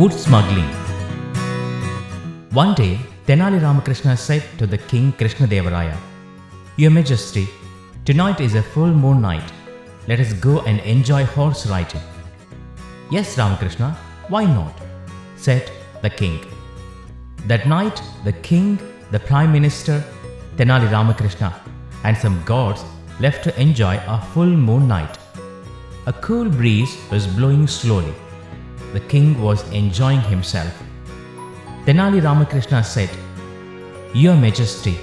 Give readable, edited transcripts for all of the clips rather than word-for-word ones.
Wood smuggling. One day, Tenali Ramakrishna said to the king Krishnadevaraya, "Your Majesty, tonight is a full moon night. Let us go and enjoy horse riding." "Yes, Ramakrishna, why not?" said the king. That night, the king, the Prime Minister, Tenali Ramakrishna, and some guards left to enjoy a full moon night. A cool breeze was blowing slowly. The king was enjoying himself. Tenali Ramakrishna said, "Your Majesty,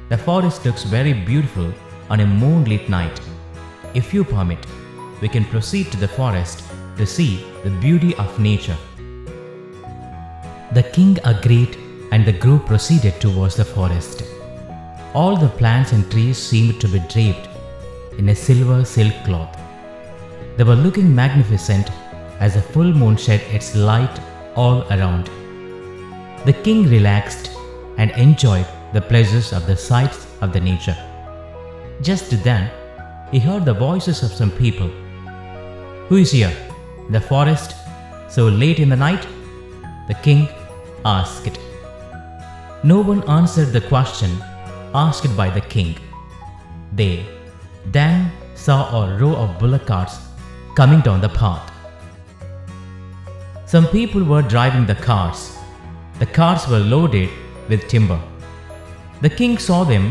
the forest looks very beautiful on a moonlit night. If you permit, we can proceed to the forest to see the beauty of nature." The king agreed, and the group proceeded towards the forest. All the plants and trees seemed to be draped in a silver silk cloth. They were looking magnificent as the full moon shed its light all around. The king relaxed and enjoyed the pleasures of the sights of the nature. Just then, he heard the voices of some people. "Who is here in the forest so late in the night?" the king asked. No one answered the question asked by the king. They then saw a row of bullock carts coming down the path. Some people were driving the cars. The cars were loaded with timber. The king saw them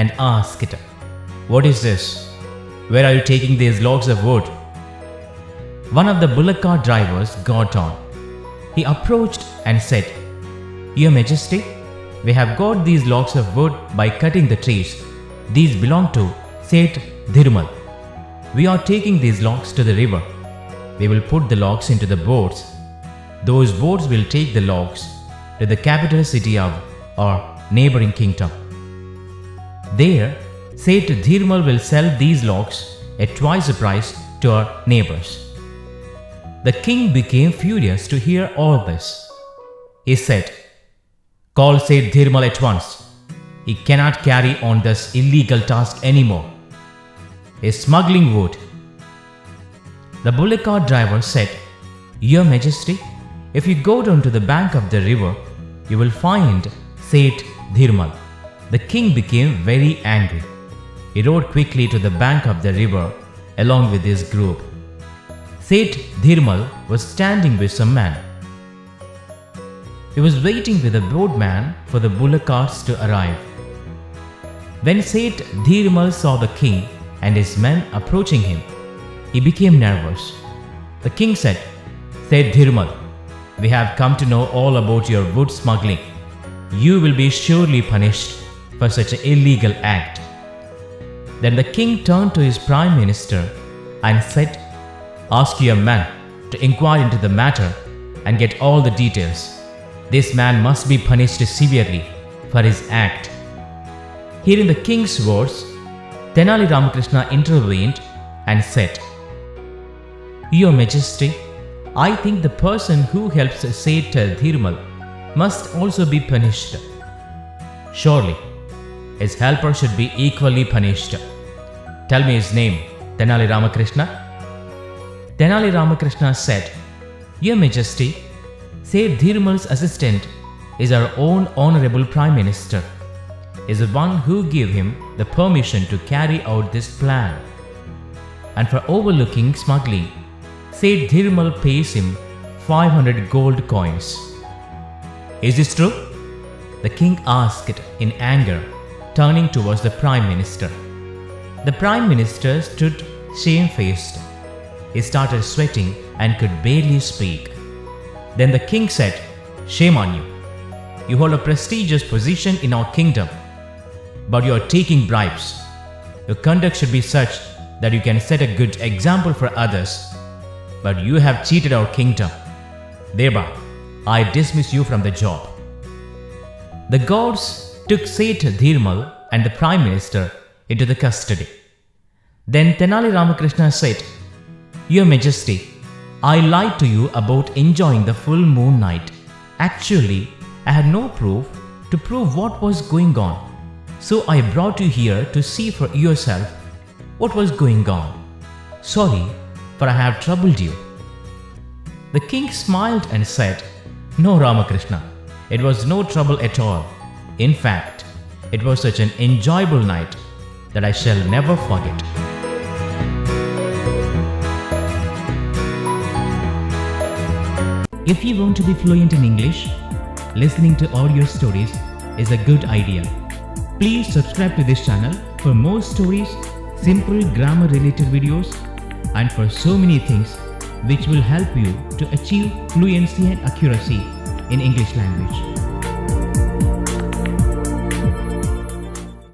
and asked, "What is this? Where are you taking these logs of wood?" One of the bullock cart drivers got on. He approached and said, "Your Majesty, we have got these logs of wood by cutting the trees. These belong to Seth Dhirmal. We are taking these logs to the river. We will put the logs into the boats. Those boats will take the logs to the capital city of our neighboring kingdom. There, Seth Dhirmal will sell these logs at twice the price to our neighbors." The king became furious to hear all this. He said, "Call Seth Dhirmal at once. He cannot carry on this illegal task anymore. He is smuggling wood." The bullock cart driver said, "Your Majesty, if you go down to the bank of the river, you will find Seth Dhirmal." The king became very angry. He rode quickly to the bank of the river along with his group. Seth Dhirmal was standing with some men. He was waiting with a boatman for the bullock carts to arrive. When Seth Dhirmal saw the king and his men approaching him, he became nervous. The king said, "Seth Dhirmal, we have come to know all about your wood smuggling. You will be surely punished for such an illegal act." Then the king turned to his prime minister and said, "Ask your men to inquire into the matter and get all the details. This man must be punished severely for his act." Hearing the king's words, Tenali Ramakrishna intervened and said, "Your Majesty, I think the person who helps Seth Dhirmal must also be punished. Surely, his helper should be equally punished. Tell me his name, Tenali Ramakrishna." Tenali Ramakrishna said, "Your Majesty, Seth Dhirmal's assistant is our own Honorable Prime Minister. He is the one who gave him the permission to carry out this plan. And for overlooking smuggling, Seth Dhirmal pays him 500 gold coins." "Is this true?" the king asked in anger, turning towards the Prime Minister. The Prime Minister stood shamefaced. He started sweating and could barely speak. Then the king said, "Shame on you. You hold a prestigious position in our kingdom, but you are taking bribes. Your conduct should be such that you can set a good example for others, but you have cheated our kingdom. Thereby, I dismiss you from the job." The guards took Seth Dhirmal and the Prime Minister into the custody. Then Tenali Ramakrishna said, "Your Majesty, I lied to you about enjoying the full moon night. Actually, I had no proof to prove what was going on. So I brought you here to see for yourself what was going on. Sorry, for I have troubled you." The king smiled and said, No, Ramakrishna. It was no trouble at all. In fact, it was such an enjoyable night that I shall never forget. If you want to be fluent in English, listening to audio stories is a good idea. Please subscribe to this channel for more stories, simple grammar related videos, and for so many things which will help you to achieve fluency and accuracy in English language.